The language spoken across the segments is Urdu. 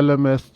LMS,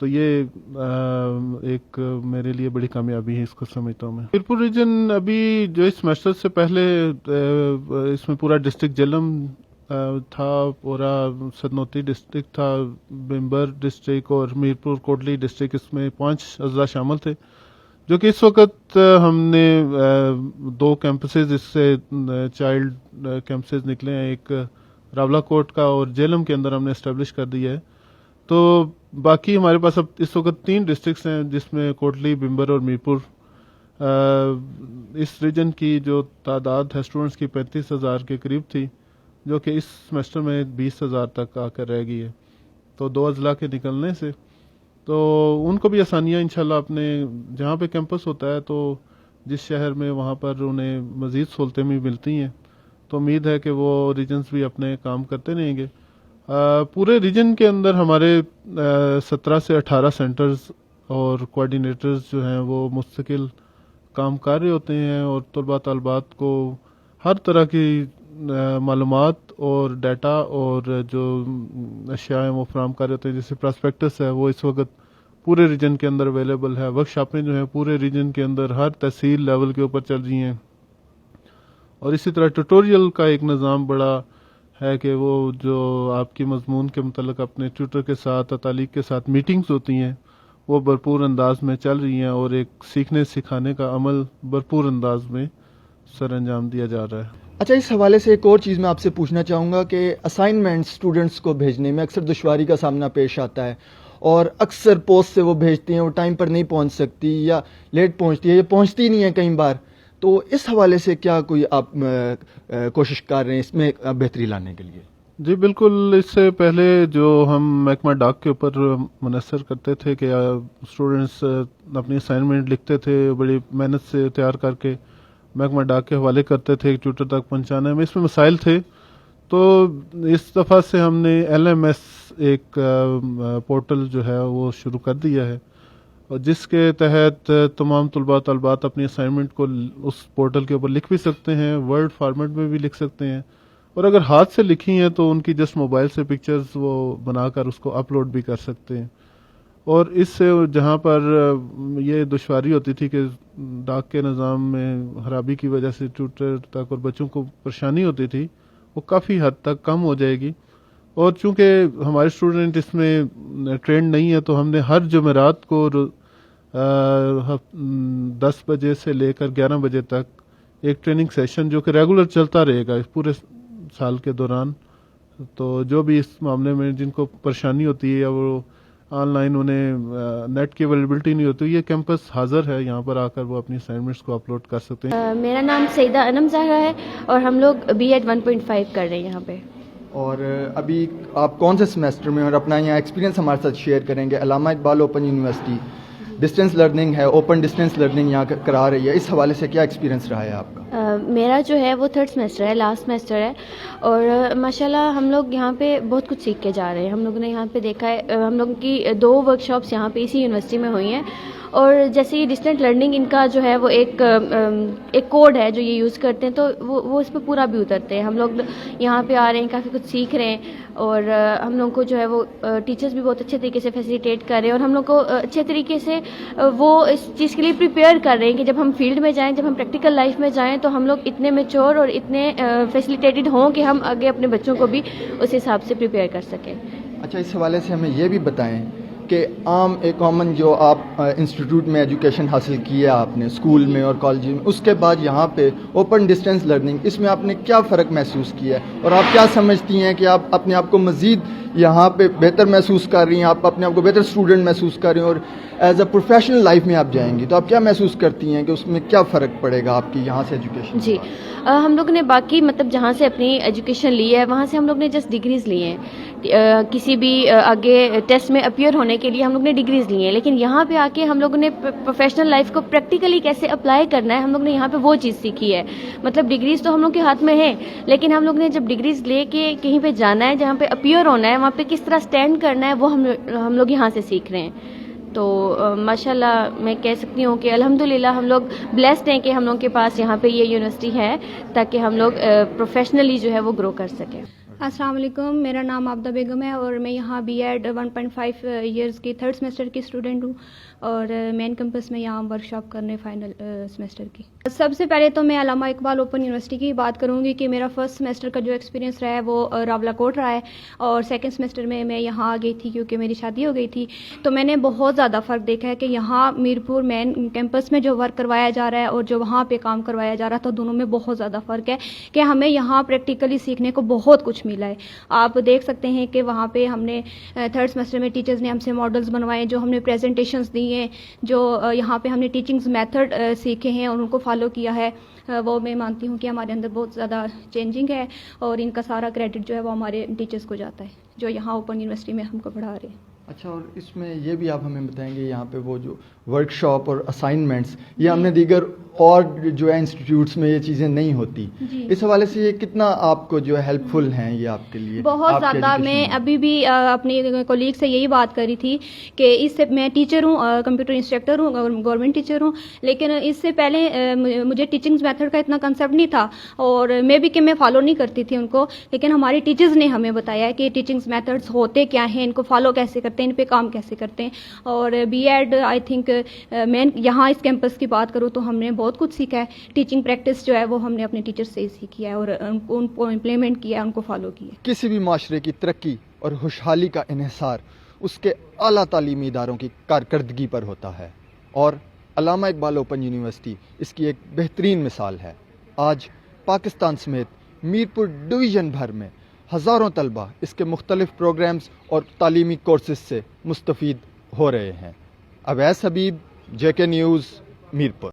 تو یہ ایک میرے لیے بڑی کامیابی ہے، اس کو سمجھتا ہوں میں۔ میرپور ریجن ابھی جو اس سیمسٹر سے پہلے اس میں پورا ڈسٹرکٹ جہلم تھا، پورا سدنوتی ڈسٹرکٹ تھا، بمبر ڈسٹرکٹ اور میرپور کوٹلی ڈسٹرکٹ، اس میں 5 اضلاع شامل تھے، جو کہ اس وقت ہم نے 2 کیمپسز اس سے چائلڈ کیمپسز نکلے ہیں، ایک راولا کوٹ کا اور جہلم کے اندر ہم نے اسٹیبلش کر دیا ہے۔ تو باقی ہمارے پاس اب اس وقت 3 ڈسٹرکٹس ہیں، جس میں کوٹلی، بمبر اور میرپور۔ اس ریجن کی جو تعداد ہے اسٹوڈنٹس کی 35,000 کے قریب تھی، جو کہ اس سیمسٹر میں 20,000 تک آ کر رہ گئی ہے، تو 2 اضلاع کے نکلنے سے تو ان کو بھی آسانیاں انشاءاللہ اپنے جہاں پہ کیمپس ہوتا ہے تو جس شہر میں وہاں پر انہیں مزید سہولتیں بھی ملتی ہیں، تو امید ہے کہ وہ ریجنز بھی اپنے کام کرتے رہیں گے۔ پورے ریجن کے اندر ہمارے 17 سے 18 سینٹرز اور کوآرڈینیٹرز جو ہیں وہ مستقل کام کر رہے ہوتے ہیں، اور طلباء طالبات کو ہر طرح کی معلومات اور ڈیٹا اور جو اشیاء ہیں وہ فراہم کر رہے ہوتے ہیں، جیسے پراسپیکٹس ہے وہ اس وقت پورے ریجن کے اندر اویلیبل ہے، ورک شاپیں جو ہیں پورے ریجن کے اندر ہر تحصیل لیول کے اوپر چل رہی ہیں، اور اسی طرح ٹیوٹوریل کا ایک نظام بڑا ہے کہ وہ جو آپ کی مضمون کے متعلق اپنے ٹیوٹر کے ساتھ، تعلیق کے ساتھ میٹنگز ہوتی ہیں، وہ بھرپور انداز میں چل رہی ہیں، اور ایک سیکھنے سکھانے کا عمل بھرپور انداز میں سر انجام دیا جا رہا ہے۔ اچھا، اس حوالے سے ایک اور چیز میں آپ سے پوچھنا چاہوں گا کہ اسائنمنٹ اسٹوڈنٹس کو بھیجنے میں اکثر دشواری کا سامنا پیش آتا ہے، اور اکثر پوسٹ سے وہ بھیجتی ہیں، وہ ٹائم پر نہیں پہنچ سکتی یا لیٹ پہنچتی ہے یا پہنچتی نہیں ہے کئی بار، تو اس حوالے سے کیا کوئی آپ کوشش کر رہے ہیں اس میں بہتری لانے کے لیے؟ جی بالکل، اس سے پہلے جو ہم محکمہ ڈاک کے اوپر منحصر کرتے تھے کہ اسٹوڈنٹس اپنی اسائنمنٹ لکھتے تھے، بڑی محنت سے تیار کر کے محکمہ ڈاک کے حوالے کرتے تھے ٹیوٹر تک پہنچانے میں، اس میں مسائل تھے، تو اس دفعہ سے ہم نے LMS ایک پورٹل جو ہے وہ شروع کر دیا ہے، اور جس کے تحت تمام طلباء طالبات اپنی اسائنمنٹ کو اس پورٹل کے اوپر لکھ بھی سکتے ہیں، ورڈ فارمیٹ میں بھی لکھ سکتے ہیں، اور اگر ہاتھ سے لکھی ہیں تو ان کی جسٹ موبائل سے پکچرز وہ بنا کر اس کو اپلوڈ بھی کر سکتے ہیں۔ اور اس سے جہاں پر یہ دشواری ہوتی تھی کہ ڈاک کے نظام میں خرابی کی وجہ سے ٹیوٹر تک اور بچوں کو پریشانی ہوتی تھی، وہ کافی حد تک کم ہو جائے گی، اور چونکہ ہمارے اسٹوڈنٹ اس میں ٹرینڈ نہیں ہے تو ہم نے ہر جمعرات کو 10 بجے سے لے کر 11 بجے تک ایک ٹریننگ سیشن جو کہ ریگولر چلتا رہے گا اس پورے سال کے دوران، تو جو بھی اس معاملے میں جن کو پریشانی ہوتی ہے یا وہ آن لائن انہیں نیٹ کی اویلیبلٹی نہیں ہوتی، یہ کیمپس حاضر ہے، یہاں پر آ کر وہ اپنی اسائنمنٹس کو اپلوڈ کر سکتے ہیں۔ میرا نام سیدہ انم زہرا ہے، اور ہم لوگ BEd 1.5 کر رہے ہیں یہاں پہ۔ اور ابھی آپ کون سے سیمسٹر میں، اور اپنا یہاں ایکسپیرینس ہمارے ساتھ شیئر کریں گے؟ علامہ Iqbal open university distance learning ہے، اوپن ڈسٹینس لرننگ یہاں کرا رہی ہے، اس حوالے سے کیا ایکسپیرینس رہا ہے آپ کا؟ میرا جو ہے وہ 3rd سیمسٹر ہے، لاسٹ سیمسٹر ہے، اور ماشاءاللہ ہم لوگ یہاں پہ بہت کچھ سیکھ کے جا رہے ہیں۔ ہم لوگوں نے یہاں پہ دیکھا ہے، ہم لوگوں کی 2 ورکشاپس یہاں پہ اسی یونیورسٹی میں ہوئی ہیں، اور جیسے یہ ڈسٹینٹ لرننگ ان کا جو ہے وہ ایک کوڈ ہے جو یہ یوز کرتے ہیں، تو وہ اس پہ پورا بھی اترتے ہیں۔ ہم لوگ یہاں پہ آ رہے ہیں، کافی کچھ سیکھ رہے ہیں، اور ہم لوگ کو جو ہے وہ ٹیچرز بھی بہت اچھے طریقے سے فیسیلیٹیٹ کر رہے ہیں، اور ہم لوگ کو اچھے طریقے سے وہ اس چیز کے لیے پریپیئر کر رہے ہیں کہ جب ہم فیلڈ میں جائیں، جب ہم پریکٹیکل لائف میں جائیں تو ہم لوگ اتنے میچور اور اتنے فیسیلیٹیٹڈ ہوں کہ ہم آگے اپنے بچوں کو بھی اس حساب سے پریپیئر کر سکیں۔ اچھا، اس حوالے سے ہمیں یہ بھی بتائیں کہ عام ایک کامن جو آپ انسٹیٹیوٹ میں ایجوکیشن حاصل کی ہے آپ نے اسکول میں اور کالج میں، اس کے بعد یہاں پہ اوپن ڈسٹینس لرننگ، اس میں آپ نے کیا فرق محسوس کیا ہے، اور آپ کیا سمجھتی ہیں کہ آپ اپنے آپ کو مزید یہاں پہ بہتر محسوس کر رہی ہیں، آپ اپنے آپ کو بہتر اسٹوڈنٹ محسوس کر رہی ہیں، اور ایز اے پروفیشنل لائف میں آپ جائیں گی تو آپ کیا محسوس کرتی ہیں کہ اس میں کیا فرق پڑے گا آپ کی یہاں سے ایجوکیشن؟ جی، ہم لوگوں نے باقی جہاں سے اپنی ایجوکیشن لی ہے وہاں سے ہم لوگ نے جسٹ ڈگریز لی ہیں، کسی بھی آگے ٹیسٹ میں اپیئر ہونے کے لیے ہم لوگ نے ڈگریز لی ہیں، لیکن یہاں پہ آ کے ہم لوگوں نے پروفیشنل لائف کو پریکٹیکلی کیسے اپلائی کرنا ہے، ہم لوگ نے یہاں پہ وہ چیز سیکھی ہے۔ ڈگریز تو ہم لوگ کے ہاتھ میں ہے، لیکن ہم لوگ نے جب ڈگریز لے کے کہیں پہ جانا ہے، جہاں پہ اپیئر ہونا ہے، وہاں پہ کس طرح اسٹینڈ کرنا ہے، وہ ہم لوگ یہاں سے سیکھ رہے ہیں۔ تو ماشاءاللہ میں کہہ سکتی ہوں کہ الحمدللہ ہم لوگ بلیسڈ ہیں کہ ہم لوگ کے پاس یہاں پہ یہ یونیورسٹی ہے، تاکہ ہم لوگ پروفیشنلی جو ہے وہ گرو کر سکیں۔ السلام علیکم، میرا نام عابدہ بیگم ہے اور میں یہاں بی ایڈ 1.5 ایئرس کی 3rd سیمسٹر کی اسٹوڈنٹ ہوں اور مین کیمپس میں یہاں ورک شاپ کرنے فائنل سیمسٹر کی. سب سے پہلے تو میں علامہ اقبال اوپن یونیورسٹی کی بات کروں گی کہ میرا فرسٹ سیمسٹر کا جو ایکسپیرینس رہا ہے وہ راولا کوٹ رہا ہے اور سیکنڈ سیمسٹر میں یہاں آ گئی تھی کیونکہ میری شادی ہو گئی تھی. تو میں نے بہت زیادہ فرق دیکھا ہے کہ یہاں میرپور مین کیمپس میں جو ورک کروایا جا رہا ہے اور جو وہاں پہ کام کروایا جا رہا تھا دونوں میں بہت زیادہ فرق ہے کہ ہمیں یہاں پریکٹیکلی سیکھنے کو بہت کچھ ملا ہے. آپ دیکھ سکتے ہیں کہ وہاں پہ ہم نے 3rd سیمسٹر میں ٹیچرز نے ہم سے ماڈلز بنوائے, جو ہم نے پریزنٹیشنز دی ہیں, جو یہاں پہ ہم نے ٹیچنگز میتھڈ سیکھے ہیں اور ان کو فالو کیا ہے, وہ میں مانتی ہوں کہ ہمارے اندر بہت زیادہ چینجنگ ہے اور ان کا سارا کریڈٹ جو ہے وہ ہمارے ٹیچرز کو جاتا ہے جو یہاں اوپن یونیورسٹی میں ہم کو پڑھا رہے ہیں. اچھا, اور اس میں یہ بھی آپ ہمیں بتائیں گے یہاں پہ وہ جو ورک شاپ اور اسائنمنٹس یہ ہم نے دیگر اور جو ہے انسٹیٹیوٹس میں یہ چیزیں نہیں ہوتی, اس حوالے سے یہ کتنا آپ کو جو ہے ہیلپ فل ہیں یہ آپ کے لیے؟ بہت زیادہ. میں ابھی بھی اپنی کولیگ سے یہی بات کری تھی کہ اس سے میں ٹیچر ہوں, کمپیوٹر انسٹرکٹر ہوں, گورنمنٹ ٹیچر ہوں, لیکن اس سے پہلے مجھے ٹیچنگز میتھڈ کا اتنا کنسیپٹ نہیں تھا اور میں فالو نہیں کرتی تھی ان کو, لیکن ہماری ٹیچرز نے ہمیں بتایا کہ ٹیچنگز میتھڈز ہوتے کیا ہیں, ان کو فالو کیسے کرتے ہیں, ان پہ کام کیسے کرتے ہیں. اور بی ایڈ آئی تھنک میں یہاں اس کیمپس کی بات کروں تو ہم نے بہت کچھ سیکھا ہے. ٹیچنگ پریکٹس جو ہے وہ ہم نے اپنے ٹیچر سے ہی سیکھی ہے اور ان کو امپلیمنٹ کیا ہے, ان کو فالو کیا ہے. کسی بھی معاشرے کی ترقی اور خوشحالی کا انحصار اس کے اعلیٰ تعلیمی اداروں کی کارکردگی پر ہوتا ہے اور علامہ اقبال اوپن یونیورسٹی اس کی ایک بہترین مثال ہے. آج پاکستان سمیت میرپور ڈویژن بھر میں ہزاروں طلبہ اس کے مختلف پروگرامز اور تعلیمی کورسز سے مستفید ہو رہے ہیں. اویس حبیب, JK نیوز, میرپور.